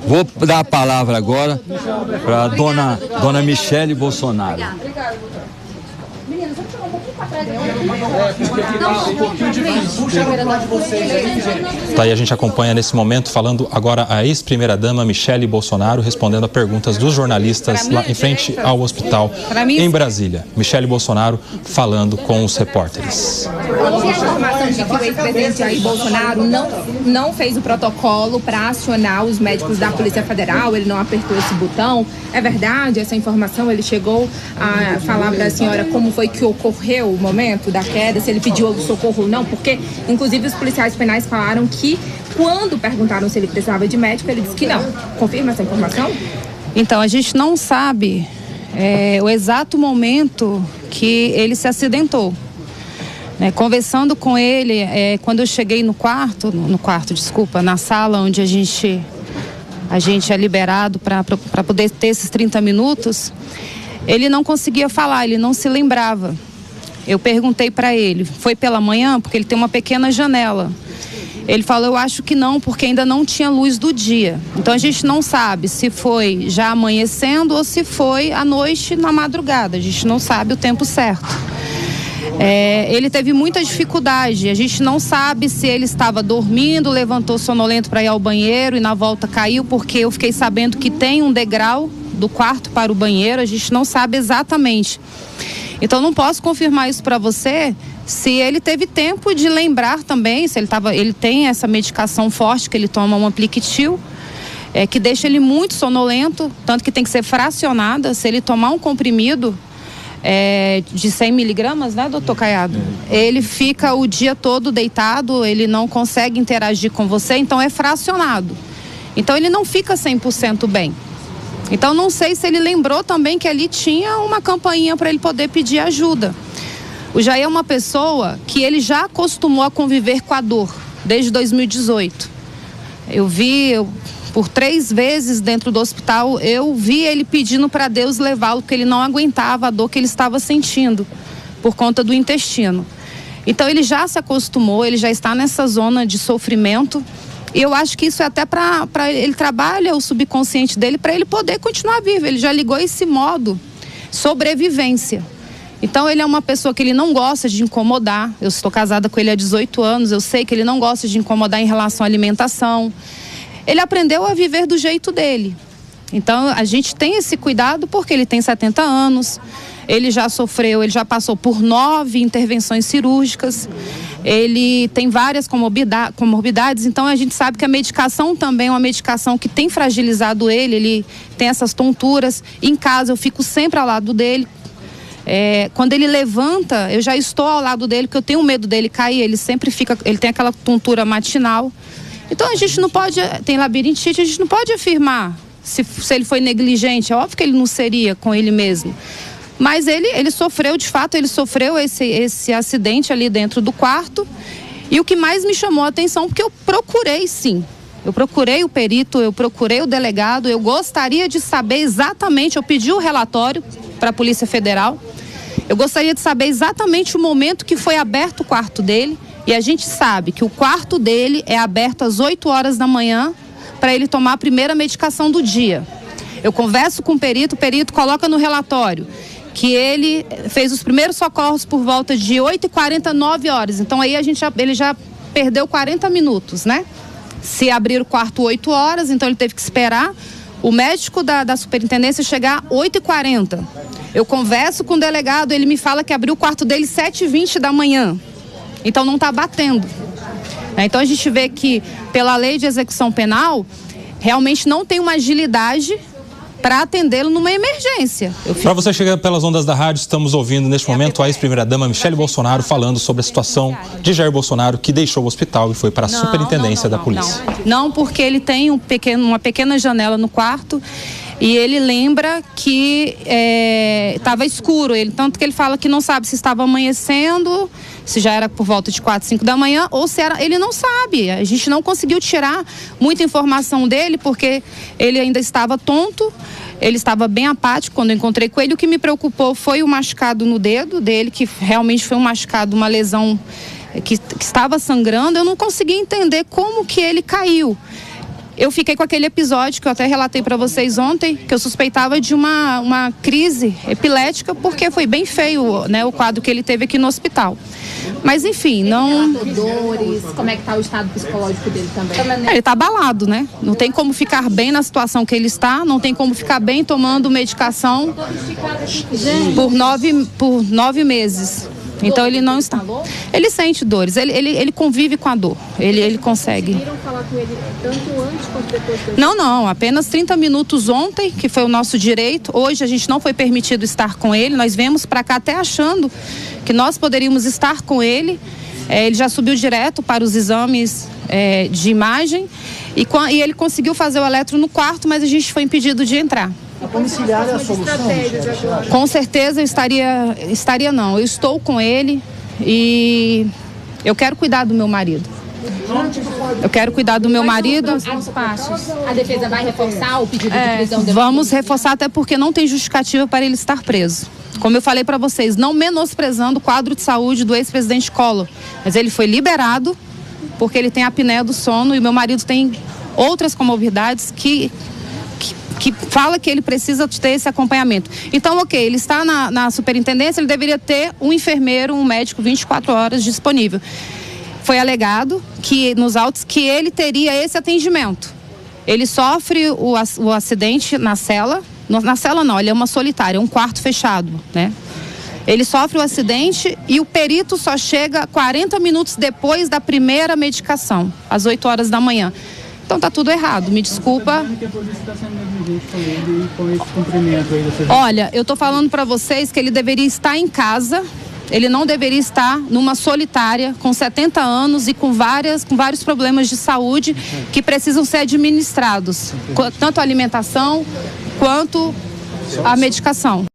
Vou dar a palavra agora para dona Michele Bolsonaro. Tá aí, a gente acompanha nesse momento, falando agora a ex-primeira-dama Michele Bolsonaro, respondendo a perguntas dos jornalistas lá em frente ao hospital em Brasília. Michele Bolsonaro falando com os repórteres. Houve a informação de que o ex-presidente Jair Bolsonaro não fez o protocolo para acionar os médicos da Polícia Federal, ele não apertou esse botão. É verdade essa informação? Ele chegou a falar para a senhora como foi que ocorreu o momento da queda, se ele pediu socorro ou não? Porque, inclusive, os policiais penais falaram que, quando perguntaram se ele precisava de médico, ele disse que não. Confirma essa informação? Então, a gente não sabe o exato momento que ele se acidentou. Conversando com ele, quando eu cheguei na sala onde a gente é liberado para poder ter esses 30 minutos, ele não conseguia falar, ele não se lembrava. Eu perguntei para ele, foi pela manhã? Porque ele tem uma pequena janela. Ele falou, eu acho que não, porque ainda não tinha luz do dia. Então a gente não sabe se foi já amanhecendo ou se foi à noite, na madrugada. A gente não sabe o tempo certo. Ele teve muita dificuldade, a gente não sabe se ele estava dormindo, levantou sonolento para ir ao banheiro e na volta caiu, porque eu fiquei sabendo que tem um degrau do quarto para o banheiro, a gente não sabe exatamente. Então não posso confirmar isso para você, se ele teve tempo de lembrar também, se ele tem essa medicação forte que ele toma, um Ampliquitil, que deixa ele muito sonolento, tanto que tem que ser fracionada. Se ele tomar um comprimido de 100 miligramas, né, doutor Caiado? Ele fica o dia todo deitado, ele não consegue interagir com você, então é fracionado. Então ele não fica 100% bem. Então não sei se ele lembrou também que ali tinha uma campainha para ele poder pedir ajuda. O Jair é uma pessoa que ele já acostumou a conviver com a dor, desde 2018. Por 3 vezes dentro do hospital, eu vi ele pedindo para Deus levá-lo, porque ele não aguentava a dor que ele estava sentindo, por conta do intestino. Então ele já se acostumou, ele já está nessa zona de sofrimento. E eu acho que isso é até para ele trabalha o subconsciente dele para ele poder continuar vivo. Ele já ligou esse modo sobrevivência. Então ele é uma pessoa que ele não gosta de incomodar. Eu estou casada com ele há 18 anos, eu sei que ele não gosta de incomodar em relação à alimentação. Ele aprendeu a viver do jeito dele. Então a gente tem esse cuidado porque ele tem 70 anos, ele já passou por 9 intervenções cirúrgicas, ele tem várias comorbidades, então a gente sabe que a medicação também é uma medicação que tem fragilizado ele tem essas tonturas. Em casa eu fico sempre ao lado dele. Quando ele levanta, eu já estou ao lado dele, porque eu tenho medo dele cair, ele tem aquela tontura matinal. Então a gente não pode, tem labirintite, a gente não pode afirmar se ele foi negligente. É óbvio que ele não seria com ele mesmo. Mas ele sofreu, de fato, esse acidente ali dentro do quarto. E o que mais me chamou a atenção, porque eu procurei sim. Eu procurei o perito, eu procurei o delegado, eu gostaria de saber exatamente, eu pedi o relatório para a Polícia Federal. Eu gostaria de saber exatamente o momento que foi aberto o quarto dele. E a gente sabe que o quarto dele é aberto às 8 horas da manhã para ele tomar a primeira medicação do dia. Eu converso com o perito coloca no relatório que ele fez os primeiros socorros por volta de 8h40, 9 horas. Então aí ele já perdeu 40 minutos, né? Se abrir o quarto 8 horas, então ele teve que esperar o médico da superintendência chegar 8h40. Eu converso com o delegado, ele me fala que abriu o quarto dele 7h20 da manhã. Então não está batendo. Então a gente vê que pela lei de execução penal, realmente não tem uma agilidade para atendê-lo numa emergência. Para você chegar pelas ondas da rádio, estamos ouvindo neste momento a ex-primeira-dama Michele Bolsonaro falando sobre a situação de Jair Bolsonaro, que deixou o hospital e foi para a superintendência da polícia. Não, porque ele tem uma pequena janela no quarto e ele lembra que estava escuro. Tanto que ele fala que não sabe se estava amanhecendo, se já era por volta de 4, 5 da manhã, ou se era... Ele não sabe. A gente não conseguiu tirar muita informação dele, porque ele ainda estava tonto, ele estava bem apático quando eu encontrei com ele. O que me preocupou foi o machucado no dedo dele, que realmente foi um machucado, uma lesão que estava sangrando. Eu não consegui entender como que ele caiu. eu fiquei com aquele episódio que eu até relatei para vocês ontem, que eu suspeitava de uma crise epilética, porque foi bem feio, né, o quadro que ele teve aqui no hospital. Mas enfim, não... dores, como é que tá o estado psicológico dele também? Ele tá abalado, né? Não tem como ficar bem na situação que ele está, não tem como ficar bem tomando medicação por 9 meses. Então ele não está. Ele sente dores, ele convive com a dor, ele consegue. Conseguiram falar com ele tanto antes quanto depois? Não, apenas 30 minutos ontem, que foi o nosso direito. Hoje a gente não foi permitido estar com ele, nós viemos para cá até achando que nós poderíamos estar com ele. Ele já subiu direto para os exames de imagem e ele conseguiu fazer o eletro no quarto, mas a gente foi impedido de entrar. A domiciliar é a solução? Com certeza eu estaria não. Eu estou com ele e eu quero cuidar do meu marido. Eu quero cuidar do meu marido. A defesa vai reforçar o pedido de prisão dele? Vamos reforçar, até porque não tem justificativa para ele estar preso. Como eu falei para vocês, não menosprezando o quadro de saúde do ex-presidente Collor, mas ele foi liberado porque ele tem apneia do sono e meu marido tem outras comorbidades que fala que ele precisa ter esse acompanhamento. Então, ok, ele está na superintendência, ele deveria ter um enfermeiro, um médico 24 horas disponível. Foi alegado que nos autos que ele teria esse atendimento. Ele sofre o acidente na cela. Na cela não, ele é uma solitária, um quarto fechado, né? Ele sofre o acidente e o perito só chega 40 minutos depois da primeira medicação, às 8 horas da manhã. Então tá tudo errado, me desculpa. Olha, eu tô falando para vocês que ele deveria estar em casa, ele não deveria estar numa solitária com 70 anos e com vários problemas de saúde que precisam ser administrados, tanto a alimentação quanto a medicação.